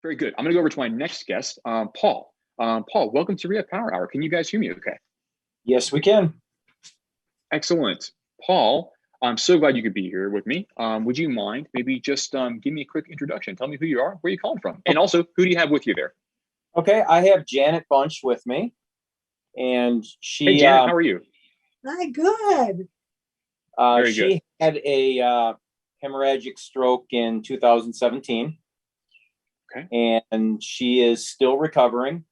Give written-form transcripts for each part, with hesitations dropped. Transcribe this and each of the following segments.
Very good. I'm going to go over to my next guest, Paul. Paul, welcome to Rehab Power Hour. Can you guys hear me okay? Yes, we can. Excellent. Paul, I'm so glad you could be here with me. Would you mind maybe just give me a quick introduction? Tell me who you are, where you calling from, and also who do you have with you there? Okay, I have Janet Bunch with me, and Hey, Janet, how are you? Hi, good. Very good. She had a hemorrhagic stroke in 2017. Okay. And she is still recovering.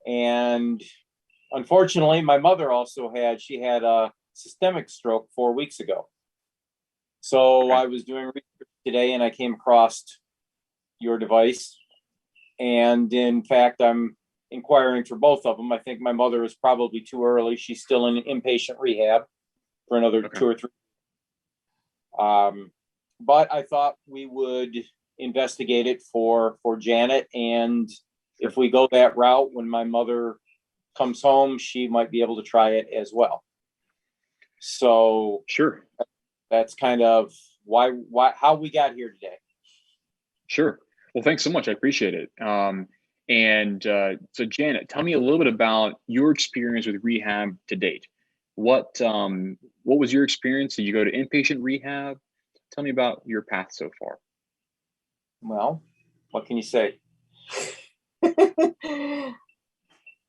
And unfortunately, my mother also she had a systemic stroke 4 weeks ago. So Okay. I was doing research today and I came across your device. And in fact, I'm inquiring for both of them. I think my mother is probably too early. She's still in inpatient rehab for another 2 or 3. But I thought we would investigate it for Janet, and if we go that route, when my mother comes home, she might be able to try it as well. So sure, that's kind of why how we got here today. Sure. Well, thanks so much. I appreciate it. So Janet, tell me a little bit about your experience with rehab to date. What was your experience? Did you go to inpatient rehab? Tell me about your path so far. Well, what can you say?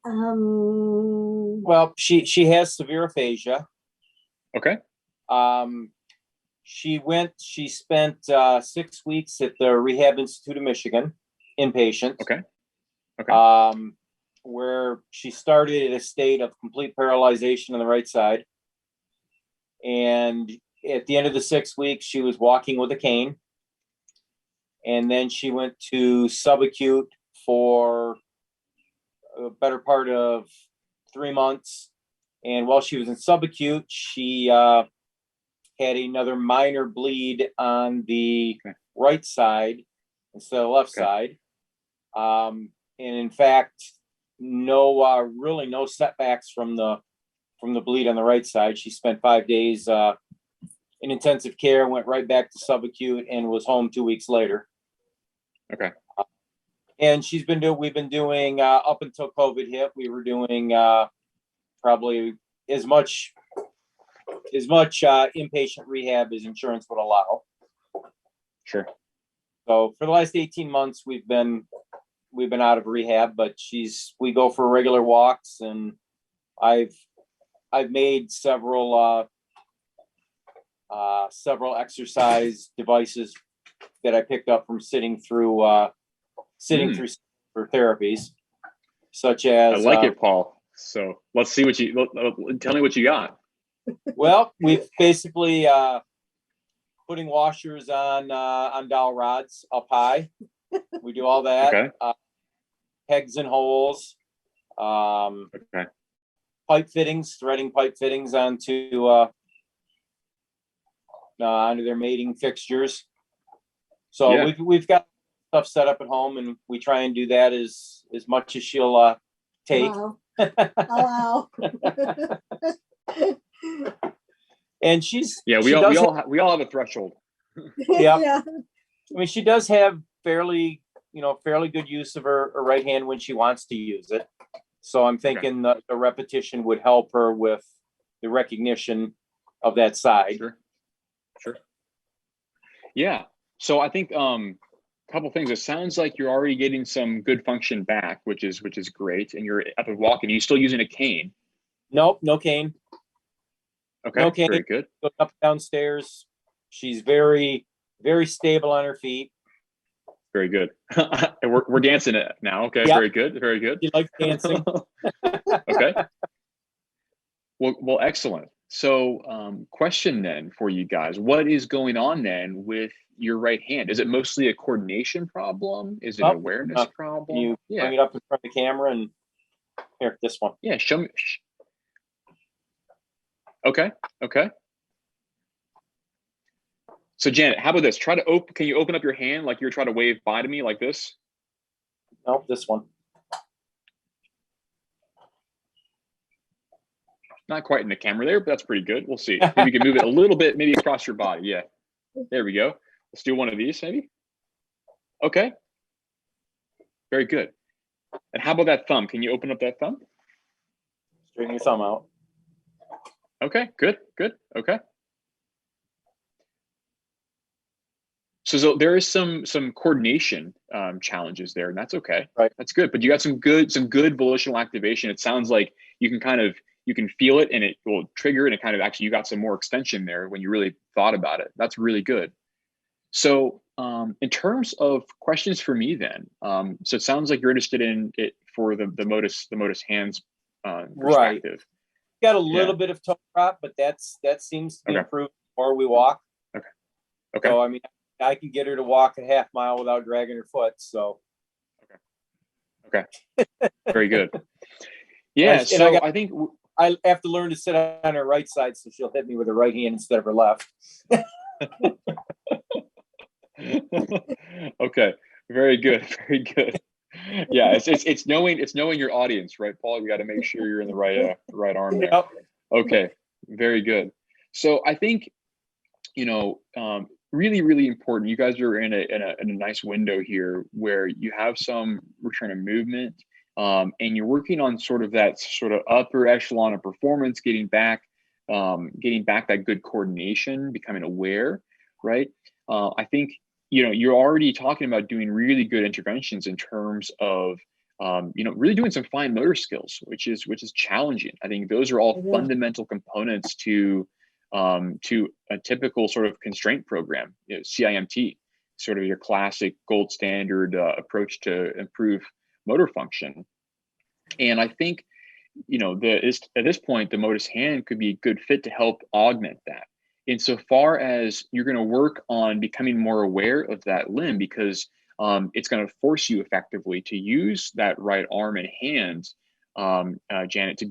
Well, she has severe aphasia. Okay. She spent 6 weeks at the Rehab Institute of Michigan, inpatient. Okay. Okay. Where she started in a state of complete paralyzation on the right side. And at the end of the 6 weeks, she was walking with a cane. And then she went to subacute for a better part of 3 months. And while she was in subacute, she had another minor bleed on the right side instead of the left side. And in fact, really no setbacks from the bleed on the right side. She spent 5 days in intensive care, went right back to subacute, and was home 2 weeks later. Okay. And we've been doing up until COVID hit, we were doing probably as much inpatient rehab as insurance would allow. Sure. So for the last 18 months, we've been out of rehab, but we go for regular walks, and I've made several exercise devices that I picked up from sitting through for therapies, such as. I like it, Paul. So let's see tell me what you got. Well, we've basically putting washers on dowel rods up high. We do all that. Okay. Pegs and holes. Okay. Pipe fittings, threading pipe fittings onto their mating fixtures. So yeah. we've got stuff set up at home, and we try and do that as much as she'll take. Wow. And we all have a threshold. Yeah. I mean, she does have fairly good use of her right hand when she wants to use it. So I'm thinking the repetition would help her with the recognition of that side. Sure. Yeah. So I think a couple things. It sounds like you're already getting some good function back, which is great. And you're up and walking. Are you still using a cane? Nope, no cane. Okay. No cane. Very good. Goes up and downstairs. She's very, very stable on her feet. Very good. we're dancing it now. Okay. Yep. Very good. Very good. She likes dancing. Okay. Well, excellent. So, question then for you guys: what is going on then with your right hand? Is it mostly a coordination problem? Is it an awareness problem? Can you bring it up in front of the camera and here, this one? Yeah. Show me. Okay. So Janet, how about this? Can you open up your hand like you're trying to wave bye to me like this? Nope, this one. Not quite in the camera there, but that's pretty good. We'll see. Maybe you can move it a little bit, maybe across your body. Yeah. There we go. Let's do one of these maybe. Okay. very good. And how about that thumb? Can you open up that thumb? Straighten your thumb out. Okay, good, good. Okay. So there is some coordination challenges there, and that's okay. Right. That's good. But you got some good volitional activation. It sounds like you can feel it, and it will trigger, and it kind of actually you got some more extension there when you really thought about it. That's really good. So in terms of questions for me, then, so it sounds like you're interested in it for the Motus hands Right. perspective. Got a little bit of toe drop, but that seems to be improved the more we walk. Okay. Okay. So I mean, I can get her to walk a half mile without dragging her foot. So. Okay. Very good. Yeah. So I think I have to learn to sit on her right side, so she'll hit me with her right hand instead of her left. Okay. Very good. Very good. Yeah. It's knowing your audience, right, Paul? You got to make sure you're in the right arm there. Yep. Okay. Very good. So I think, really, really important. You guys are in a nice window here where you have some return of movement, and you're working on sort of that sort of upper echelon of performance, getting back that good coordination, becoming aware, right? I think you're already talking about doing really good interventions in terms of really doing some fine motor skills, which is challenging. I think those are all fundamental components to a typical sort of constraint program, CIMT, sort of your classic gold standard approach to improve motor function. And I think, at this point, the Motus hand could be a good fit to help augment that. Insofar as you're going to work on becoming more aware of that limb, because it's going to force you effectively to use that right arm and hand, Janet,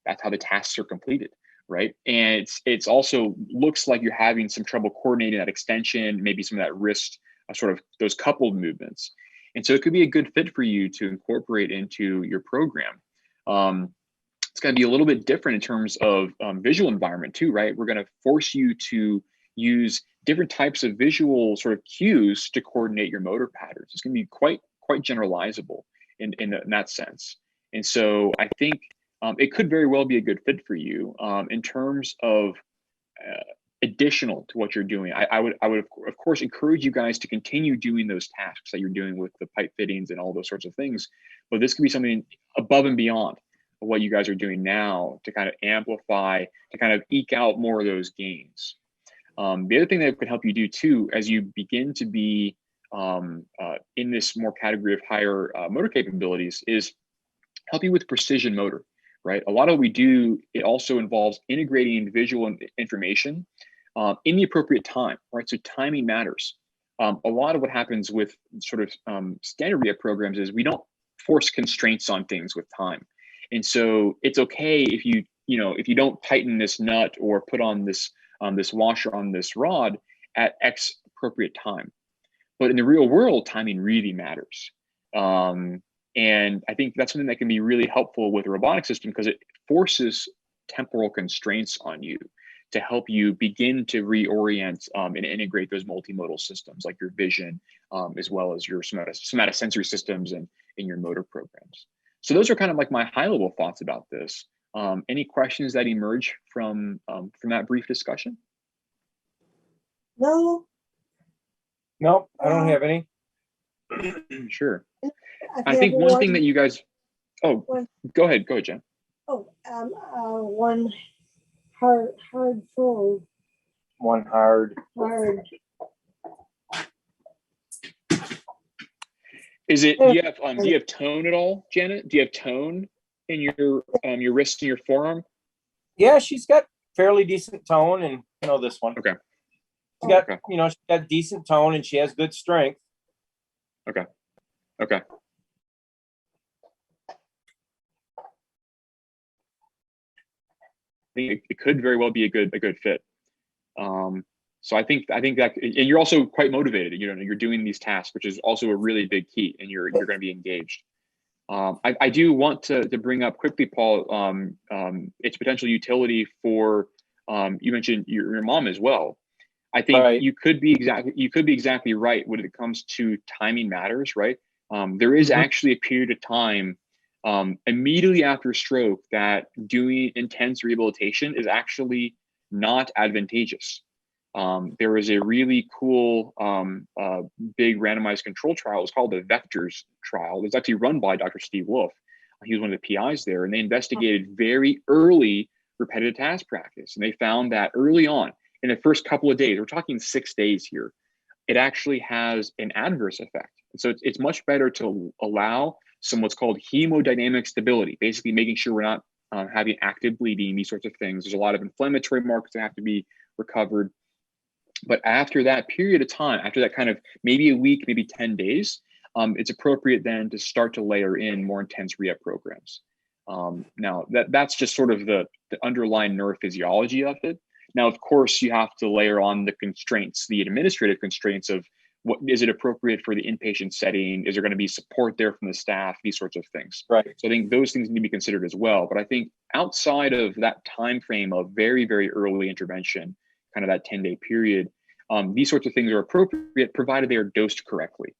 that's how the tasks are completed. Right. And it's also looks like you're having some trouble coordinating that extension, maybe some of that wrist, sort of those coupled movements. And so it could be a good fit for you to incorporate into your program. It's going to be a little bit different in terms of visual environment too, right? We're going to force you to use different types of visual sort of cues to coordinate your motor patterns. It's going to be quite generalizable in that sense. And so I think it could very well be a good fit for you in terms of additional to what you're doing. I would of course encourage you guys to continue doing those tasks that you're doing with the pipe fittings and all those sorts of things, but this could be something above and beyond what you guys are doing now to kind of amplify, to kind of eke out more of those gains. The other thing that could help you do too, as you begin to be in this more category of higher motor capabilities, is help you with precision motor, right? A lot of what we do, it also involves integrating visual information in the appropriate time, right? So timing matters. A lot of what happens with sort of standard rehab programs is we don't force constraints on things with time. And so it's okay if you don't tighten this nut or put on this washer on this rod at X appropriate time. But in the real world, timing really matters. And I think that's something that can be really helpful with a robotic system because it forces temporal constraints on you to help you begin to reorient and integrate those multimodal systems like your vision, as well as your somatosensory systems and in your motor programs. So those are kind of like my high level thoughts about this. Any questions that emerge from that brief discussion? No. No, I don't have any. Sure. I think one thing that you guys, go ahead, Jen. One hard fold. One hard. Is it? Do you have tone at all, Janet? Do you have tone in your wrist and your forearm? Yeah, she's got fairly decent tone, and this one. Okay. She's got she's got decent tone, and she has good strength. Okay. I think it could very well be a good fit. So I think that, and you're also quite motivated. You're doing these tasks, which is also a really big key, and you're going to be engaged. I do want to bring up quickly, Paul, its potential utility for. You mentioned your mom as well. I think you could be exactly right when it comes to timing matters, right? There is Mhm. actually a period of time immediately after stroke that doing intense rehabilitation is actually not advantageous. There was a really cool big randomized control trial. It's called the Vectors trial. It was actually run by Dr. Steve Wolf. He was one of the PIs there, and they investigated very early repetitive task practice. And they found that early on, in the first couple of days, we're talking 6 days here, it actually has an adverse effect. So it's much better to allow some what's called hemodynamic stability, basically making sure we're not having active bleeding, these sorts of things. There's a lot of inflammatory markers that have to be recovered. But after that period of time, after that kind of maybe a week, maybe 10 days, it's appropriate then to start to layer in more intense rehab programs. Now, that's just sort of the underlying neurophysiology of it. Now, of course, you have to layer on the constraints, the administrative constraints of what is it appropriate for the inpatient setting? Is there going to be support there from the staff? These sorts of things. Right. So I think those things need to be considered as well. But I think outside of that time frame of very, very early intervention, kind of that 10-day period, these sorts of things are appropriate provided they are dosed correctly.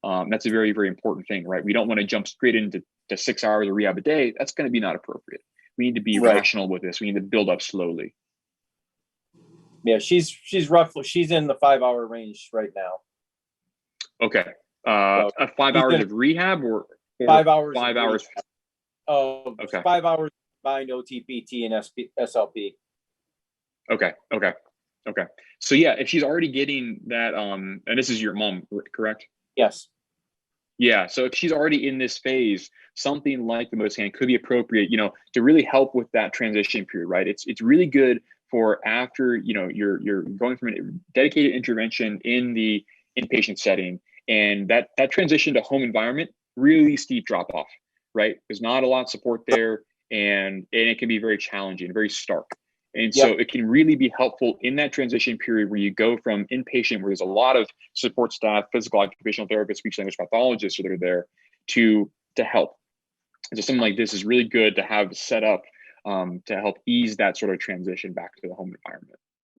That's a very, very important thing, right? We don't want to jump straight into 6 hours of rehab a day. That's going to be not appropriate. We need to be rational with this. We need to build up slowly. Yeah, she's in the 5-hour range right now. Okay. So 5 hours of rehab or 5 hours. 5 hours. Oh, Okay. 5 hours combined OTPT and SLP. Okay. So yeah, if she's already getting that, and this is your mom, correct? Yes. Yeah. So if she's already in this phase, something like the Motus scan could be appropriate, to really help with that transition period, right? It's really good for after, you're going from a dedicated intervention in the inpatient setting, and that transition to home environment, really steep drop off, right? There's not a lot of support there, and it can be very challenging, very stark. And so it can really be helpful in that transition period where you go from inpatient, where there's a lot of support staff, physical occupational therapists, speech language pathologists that are there to help. And so something like this is really good to have set up to help ease that sort of transition back to the home environment.